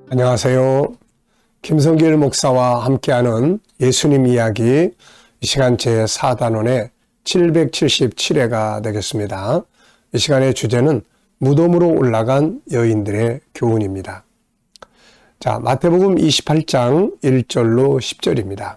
안녕하세요. 김성길 목사와 함께하는 예수님 이야기, 이 시간 제4단원의 777회가 되겠습니다. 이 시간의 주제는 무덤으로 올라간 여인들의 교훈입니다. 자, 마태복음 28장 1절로 10절입니다.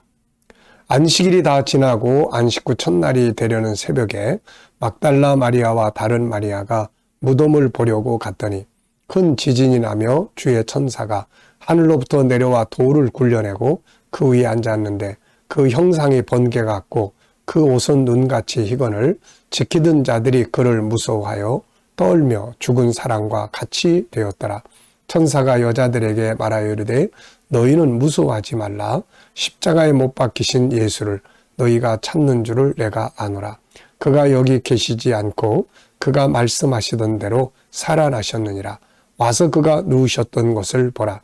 안식일이 다 지나고 안식 후 첫날이 되려는 새벽에 막달라 마리아와 다른 마리아가 무덤을 보려고 갔더니 큰 지진이 나며 주의 천사가 하늘로부터 내려와 돌을 굴려내고 그 위에 앉았는데 그 형상이 번개 같고 그 옷은 눈같이 희건을 지키던 자들이 그를 무서워하여 떨며 죽은 사람과 같이 되었더라. 천사가 여자들에게 말하여 이르되 너희는 무서워하지 말라. 십자가에 못 박히신 예수를 너희가 찾는 줄을 내가 아노라. 그가 여기 계시지 않고 그가 말씀하시던 대로 살아나셨느니라. 와서 그가 누우셨던 곳을 보라.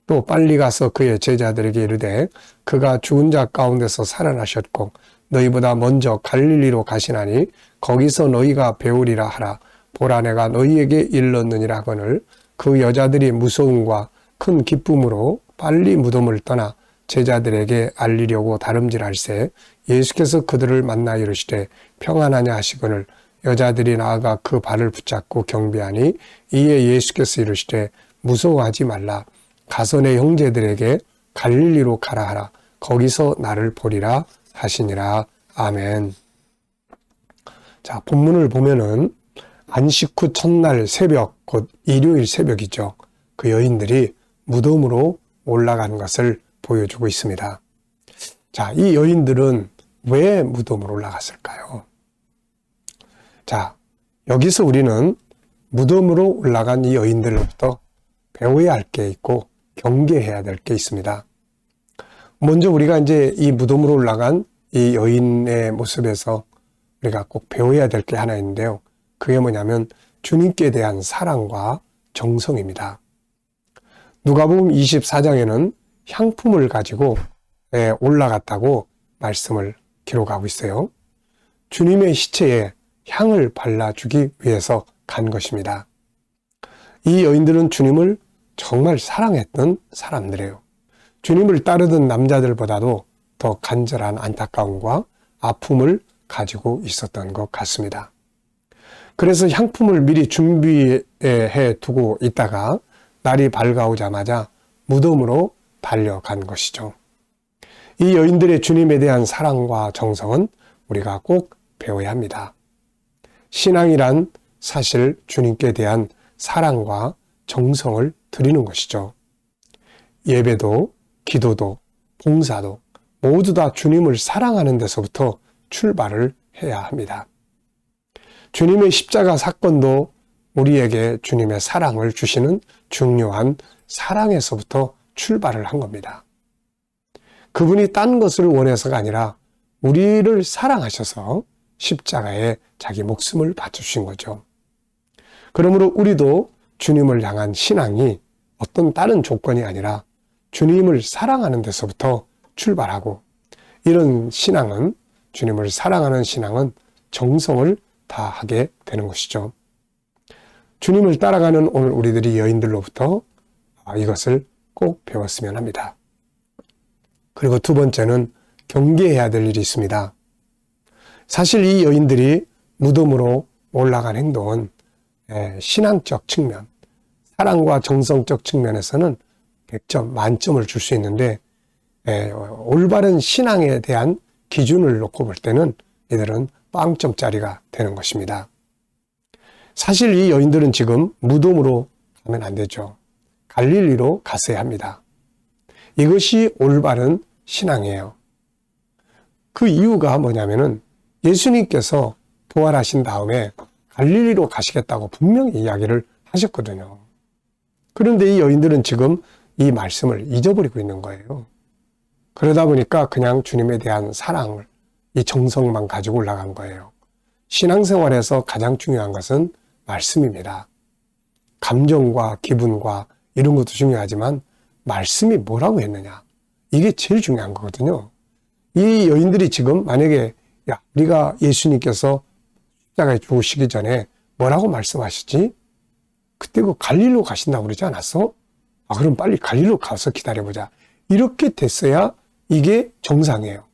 또 빨리 가서 그의 제자들에게 이르되 그가 죽은 자 가운데서 살아나셨고 너희보다 먼저 갈릴리로 가시나니 거기서 너희가 배우리라 하라. 보라, 내가 너희에게 일렀느니라 하거늘 그 여자들이 무서움과 큰 기쁨으로 빨리 무덤을 떠나 제자들에게 알리려고 다름질할새 예수께서 그들을 만나 이르시되 평안하냐 하시거늘 여자들이 나아가 그 발을 붙잡고 경배하니 이에 예수께서 이르시되 무서워하지 말라. 가서 내 형제들에게 갈릴리로 가라 하라. 거기서 나를 보리라 하시니라. 아멘. 자, 본문을 보면은 안식 후 첫날 새벽, 곧 일요일 새벽이죠. 그 여인들이 무덤으로 올라간 것을 보여주고 있습니다. 자, 이 여인들은 왜 무덤으로 올라갔을까요? 자, 여기서 우리는 무덤으로 올라간 이 여인들로부터 배워야 할 게 있고 경계해야 될 게 있습니다. 먼저 우리가 이제 이 무덤으로 올라간 이 여인의 모습에서 우리가 꼭 배워야 될 게 하나 있는데요. 그게 뭐냐면 주님께 대한 사랑과 정성입니다. 누가복음 24장에는 향품을 가지고 올라갔다고 말씀을 기록하고 있어요. 주님의 시체에 향을 발라주기 위해서 간 것입니다. 이 여인들은 주님을 정말 사랑했던 사람들이에요. 주님을 따르던 남자들보다도 더 간절한 안타까움과 아픔을 가지고 있었던 것 같습니다. 그래서 향품을 미리 준비해 두고 있다가 날이 밝아오자마자 무덤으로 달려간 것이죠. 이 여인들의 주님에 대한 사랑과 정성은 우리가 꼭 배워야 합니다. 신앙이란 사실 주님께 대한 사랑과 정성을 드리는 것이죠. 예배도, 기도도, 봉사도 모두 다 주님을 사랑하는 데서부터 출발을 해야 합니다. 주님의 십자가 사건도 우리에게 주님의 사랑을 주시는 중요한 사랑에서부터 출발을 한 겁니다. 그분이 딴 것을 원해서가 아니라 우리를 사랑하셔서 십자가에 자기 목숨을 바쳐주신 거죠. 그러므로 우리도 주님을 향한 신앙이 어떤 다른 조건이 아니라 주님을 사랑하는 데서부터 출발하고, 이런 신앙은, 주님을 사랑하는 신앙은 정성을 다하게 되는 것이죠. 주님을 따라가는 오늘 우리들이 여인들로부터 이것을 꼭 배웠으면 합니다. 그리고 두 번째는 경계해야 될 일이 있습니다. 사실 이 여인들이 무덤으로 올라간 행동은 신앙적 측면, 사랑과 정성적 측면에서는 100점 만점을 줄 수 있는데 올바른 신앙에 대한 기준을 놓고 볼 때는 이들은 빵점짜리가 되는 것입니다. 사실 이 여인들은 지금 무덤으로 가면 안 되죠. 갈릴리로 갔어야 합니다. 이것이 올바른 신앙이에요. 그 이유가 뭐냐면은 예수님께서 부활하신 다음에 갈릴리로 가시겠다고 분명히 이야기를 하셨거든요. 그런데 이 여인들은 지금 이 말씀을 잊어버리고 있는 거예요. 그러다 보니까 그냥 주님에 대한 사랑을, 이 정성만 가지고 올라간 거예요. 신앙생활에서 가장 중요한 것은 말씀입니다. 감정과 기분과 이런 것도 중요하지만 말씀이 뭐라고 했느냐, 이게 제일 중요한 거거든요. 이 여인들이 지금 만약에 우리가 예수님께서 십자가에 죽으시기 전에 뭐라고 말씀하셨지? 그때 그 갈릴리로 가신다고 그러지 않았어? 그럼 빨리 갈릴리로 가서 기다려보자. 이렇게 됐어야 이게 정상이에요.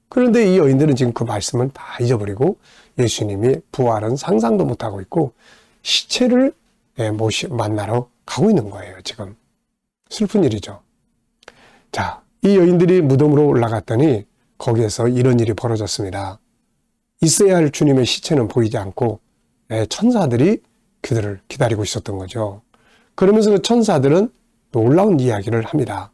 그런데 이 여인들은 지금 그 말씀을 다 잊어버리고 예수님이 부활은 상상도 못하고 있고 시체를 만나러 가고 있는 거예요. 지금 슬픈 일이죠. 자, 이 여인들이 무덤으로 올라갔더니 거기에서 이런 일이 벌어졌습니다. 있어야 할 주님의 시체는 보이지 않고 천사들이 그들을 기다리고 있었던 거죠. 그러면서 그 천사들은 놀라운 이야기를 합니다.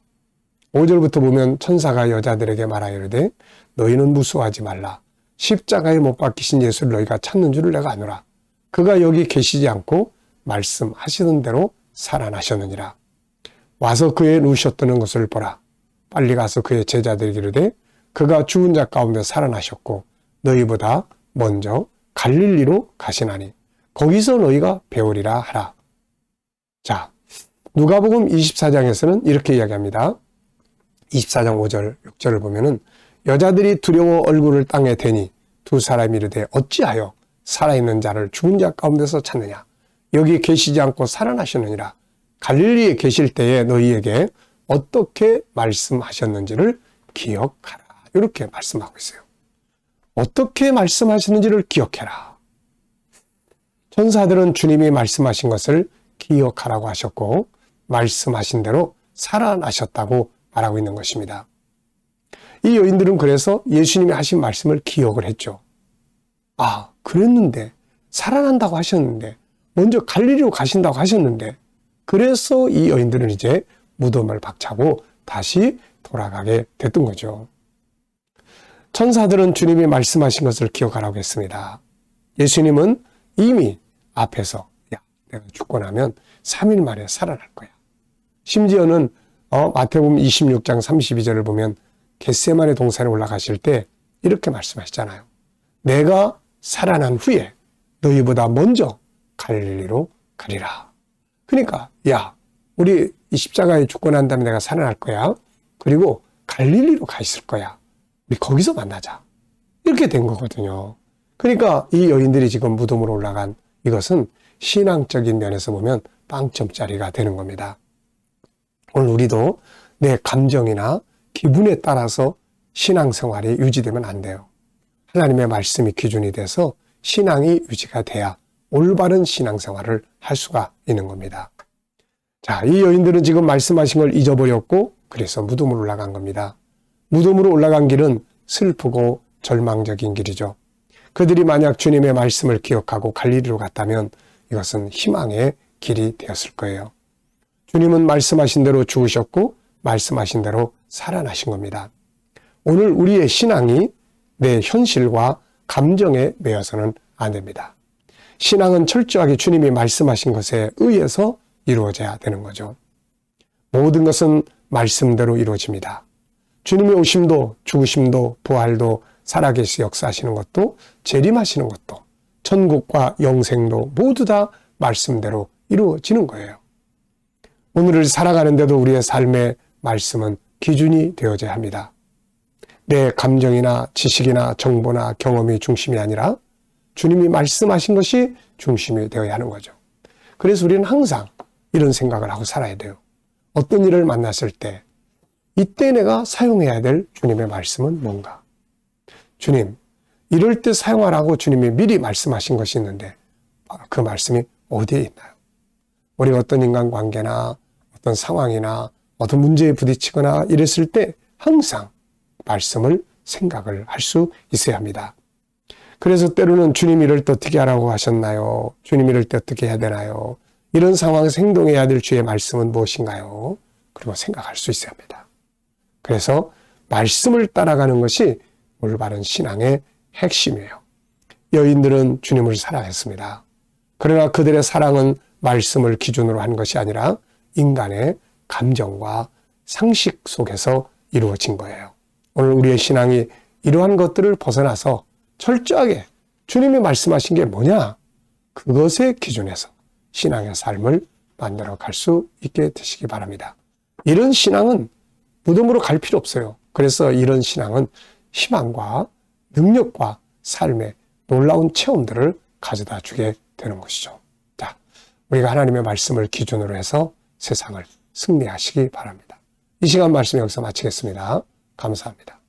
5절부터 보면 천사가 여자들에게 말하여 이르되 너희는 무수하지 말라. 십자가에 못 박히신 예수를 너희가 찾는 줄을 내가 아노라. 그가 여기 계시지 않고 말씀하시던 대로 살아나셨느니라. 와서 그의 누우셨던 것을 보라. 빨리 가서 그의 제자들에게 이르되 그가 죽은 자 가운데 살아나셨고 너희보다 먼저 갈릴리로 가시나니 거기서 너희가 배우리라 하라. 자, 누가복음 24장에서는 이렇게 이야기합니다. 24장 5절, 6절을 보면은 여자들이 두려워 얼굴을 땅에 대니 두 사람이 이르되 어찌하여 살아있는 자를 죽은 자 가운데서 찾느냐. 여기 계시지 않고 살아나셨느니라. 갈릴리에 계실 때에 너희에게 어떻게 말씀하셨는지를 기억하라. 이렇게 말씀하고 있어요. 어떻게 말씀하시는지를 기억해라. 천사들은 주님이 말씀하신 것을 기억하라고 하셨고 말씀하신 대로 살아나셨다고 말하고 있는 것입니다. 이 여인들은 그래서 예수님이 하신 말씀을 기억을 했죠. 그랬는데 살아난다고 하셨는데 먼저 갈릴리로 가신다고 하셨는데 그래서 이 여인들은 이제 무덤을 박차고 다시 돌아가게 됐던 거죠. 천사들은 주님이 말씀하신 것을 기억하라고 했습니다. 예수님은 이미 앞에서 내가 죽고 나면 3일 만에 살아날 거야. 심지어는 마태복음 26장 32절을 보면 겟세마네 동산에 올라가실 때 이렇게 말씀하시잖아요. 내가 살아난 후에 너희보다 먼저 갈릴리로 가리라. 그러니까 우리 이 십자가에 죽고 난 다음에 내가 살아날 거야. 그리고 갈릴리로 가 있을 거야. 우리 거기서 만나자. 이렇게 된 거거든요. 그러니까 이 여인들이 지금 무덤으로 올라간 이것은 신앙적인 면에서 보면 빵점짜리가 되는 겁니다. 오늘 우리도 내 감정이나 기분에 따라서 신앙생활이 유지되면 안 돼요. 하나님의 말씀이 기준이 돼서 신앙이 유지가 돼야 올바른 신앙생활을 할 수가 있는 겁니다. 자, 이 여인들은 지금 말씀하신 걸 잊어버렸고 그래서 무덤으로 올라간 겁니다. 무덤으로 올라간 길은 슬프고 절망적인 길이죠. 그들이 만약 주님의 말씀을 기억하고 갈릴리로 갔다면 이것은 희망의 길이 되었을 거예요. 주님은 말씀하신 대로 죽으셨고 말씀하신 대로 살아나신 겁니다. 오늘 우리의 신앙이 내 현실과 감정에 매여서는 안 됩니다. 신앙은 철저하게 주님이 말씀하신 것에 의해서 이루어져야 되는 거죠. 모든 것은 말씀대로 이루어집니다. 주님의 오심도 죽으심도 부활도 살아계시 역사하시는 것도 재림하시는 것도 천국과 영생도 모두 다 말씀대로 이루어지는 거예요. 오늘을 살아가는데도 우리의 삶의 말씀은 기준이 되어져야 합니다. 내 감정이나 지식이나 정보나 경험이 중심이 아니라 주님이 말씀하신 것이 중심이 되어야 하는 거죠. 그래서 우리는 항상 이런 생각을 하고 살아야 돼요. 어떤 일을 만났을 때 이때 내가 사용해야 될 주님의 말씀은 뭔가? 주님, 이럴 때 사용하라고 주님이 미리 말씀하신 것이 있는데 그 말씀이 어디에 있나요? 우리가 어떤 인간관계나 어떤 상황이나 어떤 문제에 부딪히거나 이랬을 때 항상 말씀을 생각을 할 수 있어야 합니다. 그래서 때로는 주님 이럴 때 어떻게 하라고 하셨나요? 주님 이럴 때 어떻게 해야 되나요? 이런 상황에서 행동해야 될 주의 말씀은 무엇인가요? 그리고 생각할 수 있어야 합니다. 그래서 말씀을 따라가는 것이 올바른 신앙의 핵심이에요. 여인들은 주님을 사랑했습니다. 그러나 그들의 사랑은 말씀을 기준으로 한 것이 아니라 인간의 감정과 상식 속에서 이루어진 거예요. 오늘 우리의 신앙이 이러한 것들을 벗어나서 철저하게 주님이 말씀하신 게 뭐냐? 그것의 기준에서 신앙의 삶을 만들어 갈 수 있게 되시기 바랍니다. 이런 신앙은 무덤으로 갈 필요 없어요. 그래서 이런 신앙은 희망과 능력과 삶의 놀라운 체험들을 가져다 주게 되는 것이죠. 자, 우리가 하나님의 말씀을 기준으로 해서 세상을 승리하시기 바랍니다. 이 시간 말씀 여기서 마치겠습니다. 감사합니다.